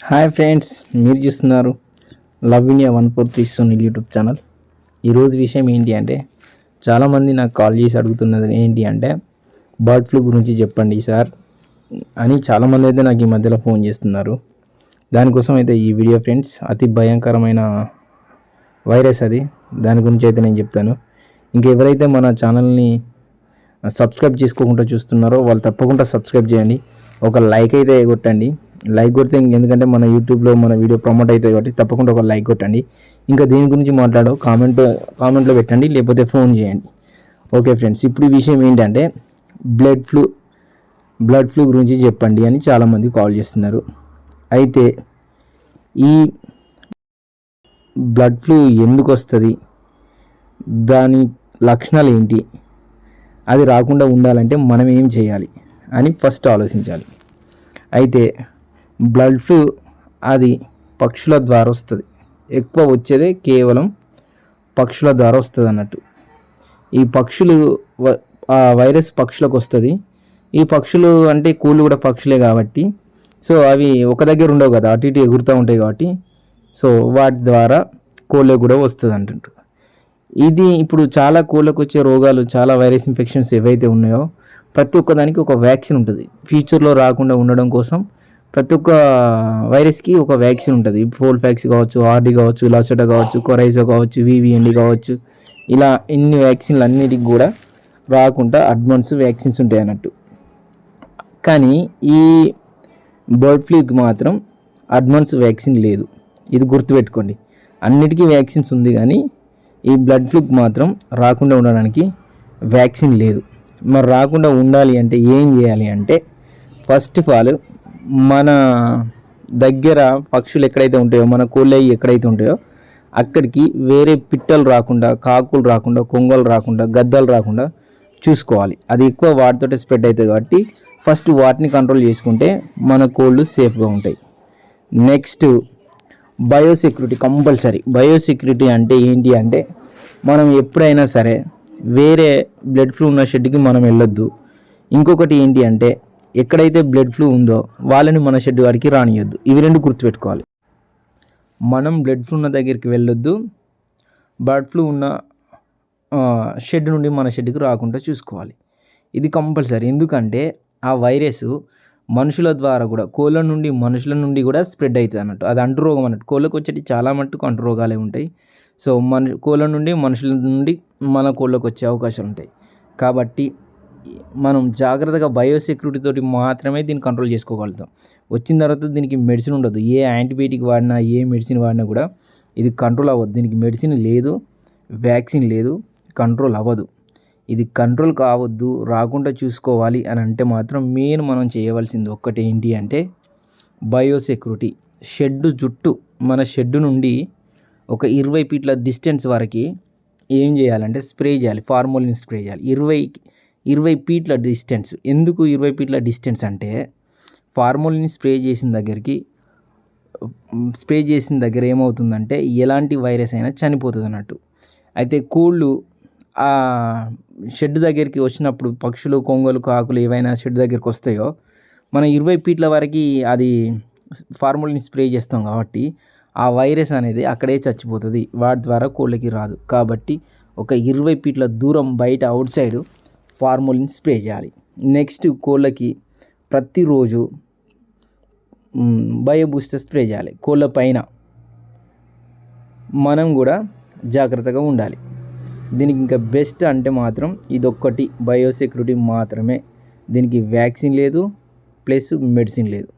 Hi friends, మీరు చూస్తున్నారు love India 143 Sunil YouTube channel. ఈరోజు విషయం ఏంటి అంటే, చాలామంది నాకు కాల్ చేసి అడుగుతున్నది ఏంటి అంటే, బర్డ్ ఫ్లూ గురించి చెప్పండి సార్ అని చాలామంది అయితే నాకు ఈ మధ్యలో ఫోన్ చేస్తున్నారు. దానికోసం అయితే ఈ వీడియో ఫ్రెండ్స్, అతి భయంకరమైన వైరస్ అది. దాని గురించి అయితే నేను చెప్తాను. ఇంకెవరైతే మన ఛానల్ని సబ్స్క్రైబ్ చేసుకోకుండా చూస్తున్నారో వాళ్ళు తప్పకుండా సబ్స్క్రైబ్ చేయండి. ఒక లైక్ అయితే కొట్టండి. లైక్ కొడితే ఎందుకంటే మన యూట్యూబ్లో మన వీడియో ప్రమోట్ అవుతుంది కాబట్టి తప్పకుండా ఒక లైక్ కొట్టండి. ఇంకా దీని గురించి మాట్లాడో కామెంట్లో పెట్టండి, లేకపోతే ఫోన్ చేయండి. ఓకే ఫ్రెండ్స్, ఇప్పుడు ఈ విషయం ఏంటంటే బ్లడ్ ఫ్లూ గురించి చెప్పండి అని చాలామంది కాల్ చేస్తున్నారు. అయితే ఈ బ్లడ్ ఫ్లూ ఎందుకు వస్తుంది, దాని లక్షణాలు ఏంటి, అది రాకుండా ఉండాలంటే మనం ఏం చేయాలి అని ఫస్ట్ ఆలోచించాలి. అయితే బ్లడ్ ఫ్లూ అది పక్షుల ద్వారా వస్తుంది. ఎక్కువ వచ్చేదే కేవలం పక్షుల ద్వారా వస్తుంది అన్నట్టు. ఈ పక్షులు ఆ వైరస్ పక్షులకు వస్తుంది. ఈ పక్షులు అంటే కోళ్ళు కూడా పక్షులే కాబట్టి, సో అవి ఒక దగ్గర ఉండవు కదా, అటు ఇటు ఎగురుతూ ఉంటాయి కాబట్టి, సో వాటి ద్వారా కోళ్ళకు కూడా వస్తుంది అంటుంటారు. ఇది ఇప్పుడు చాలా కోళ్ళకు వచ్చే రోగాలు, చాలా వైరస్ ఇన్ఫెక్షన్స్ ఏవైతే ఉన్నాయో ప్రతి ఒక్కదానికి ఒక వ్యాక్సిన్ ఉంటుంది. ఫ్యూచర్లో రాకుండా ఉండడం కోసం ప్రతి ఒక్క వైరస్కి ఒక వ్యాక్సిన్ ఉంటుంది. ఫోల్ ఫ్యాక్స్ కావచ్చు, ఆర్డీ కావచ్చు, లాసెటా కావచ్చు, కొరైజా కావచ్చు, వివిఎన్డి కావచ్చు, ఇలా ఇన్ని వ్యాక్సిన్లు అన్నిటికి కూడా రాకుండా అడ్వాన్స్ వ్యాక్సిన్స్ ఉంటాయి అన్నట్టు. కానీ ఈ బర్డ్ ఫ్లూకి మాత్రం అడ్వాన్స్ వ్యాక్సిన్ లేదు. ఇది గుర్తుపెట్టుకోండి. అన్నిటికీ వ్యాక్సిన్స్ ఉంది కానీ ఈ బ్లడ్ ఫ్లూకి మాత్రం రాకుండా ఉండడానికి వ్యాక్సిన్ లేదు. మరి రాకుండా ఉండాలి అంటే ఏం చేయాలి అంటే, ఫస్ట్ ఆఫ్ ఆల్ మన దగ్గర పక్షులు ఎక్కడైతే ఉంటాయో, మన కోళ్ళవి ఎక్కడైతే ఉంటాయో అక్కడికి వేరే పిట్టలు రాకుండా, కాకులు రాకుండా, కొంగలు రాకుండా, గద్దలు రాకుండా చూసుకోవాలి. అది ఎక్కువ వాటితోటే స్ప్రెడ్ అవుతుంది కాబట్టి ఫస్ట్ వాటిని కంట్రోల్ చేసుకుంటే మన కోళ్ళు సేఫ్గా ఉంటాయి. Next biosecurity compulsory. బయోసెక్యూరిటీ అంటే ఏంటి అంటే, మనం ఎప్పుడైనా సరే వేరే బ్లడ్ ఫ్లూ ఉన్న షెడ్కి మనం వెళ్ళొద్దు. ఇంకొకటి ఏంటి అంటే, ఎక్కడైతే బ్లడ్ ఫ్లూ ఉందో వాళ్ళని మన షెడ్ వాడికి రానియొద్దు. ఇవి రెండు గుర్తుపెట్టుకోవాలి. మనం బ్లడ్ ఫ్లూ ఉన్న దగ్గరికి వెళ్ళొద్దు, బర్డ్ ఫ్లూ ఉన్న షెడ్ నుండి మన షెడ్కి రాకుండా చూసుకోవాలి. ఇది కంపల్సరీ. ఎందుకంటే ఆ వైరస్ మనుషుల ద్వారా కూడా, కోళ్ళ నుండి మనుషుల నుండి కూడా స్ప్రెడ్ అవుతుంది అన్నట్టు. అది అంటురోగం అన్నట్టు. కోళ్ళకు వచ్చేటి చాలా మట్టుకు అంటురోగాలే ఉంటాయి. సో కోళ్ళ నుండి మనుషుల నుండి మన కోళ్ళకు వచ్చే అవకాశాలు ఉంటాయి. కాబట్టి మనం జాగ్రత్తగా బయోసెక్యూరిటీ తోటి మాత్రమే దీన్ని కంట్రోల్ చేసుకోగలుగుతాం. వచ్చిన తర్వాత దీనికి మెడిసిన్ ఉండదు. ఏ యాంటీబయాటిక్ వాడినా, ఏ మెడిసిన్ వాడినా కూడా ఇది కంట్రోల్ అవ్వదు. దీనికి మెడిసిన్ లేదు, వ్యాక్సిన్ లేదు, కంట్రోల్ అవ్వదు. ఇది కంట్రోల్ కావద్దు, రాకుండా చూసుకోవాలి అని అంటే మాత్రం మెయిన్ మనం చేయవలసింది ఒక్కటి ఏంటి అంటే, బయోసెక్యూరిటీ. షెడ్ చుట్టూ, మన షెడ్ నుండి ఒక 20 ఫీట్ల డిస్టెన్స్ వరకు ఏం చేయాలంటే స్ప్రే చేయాలి, ఫార్మోలిన్ స్ప్రే చేయాలి. 20 ఫీట్ల డిస్టెన్స్. ఎందుకు 20 ఫీట్ల డిస్టెన్స్ అంటే, ఫార్మోలిన్ స్ప్రే చేసిన దగ్గర ఏమవుతుందంటే ఎలాంటి వైరస్ అయినా చనిపోతుంది అన్నట్టు. అయితే కోళ్ళు ఆ షెడ్ దగ్గరికి వచ్చినప్పుడు, పక్షులు, కొంగలు, కాకులు ఏవైనా షెడ్ దగ్గరికి వస్తాయో, మనం 20 ఫీట్ల వరకు అది ఫార్మోలిన్ స్ప్రే చేస్తాం కాబట్టి ఆ వైరస్ అనేది అక్కడే చచ్చిపోతుంది. వాటి ద్వారా కోళ్ళకి రాదు. కాబట్టి ఒక 20 ఫీట్ల దూరం బయట అవుట్ సైడ్ ఫార్మోలిన్ స్ప్రే చేయాలి. నెక్స్ట్ కోళ్ళకి ప్రతిరోజు బయో బూస్టర్ స్ప్రే చేయాలి. కోళ్ళ పైన మనం కూడా జాగ్రత్తగా ఉండాలి. దీనికి ఇంకా బెస్ట్ అంటే మాత్రం ఇదొక్కటి, బయోసెక్యూరిటీ మాత్రమే. దీనికి వ్యాక్సిన్ లేదు, ప్లస్ మెడిసిన్ లేదు.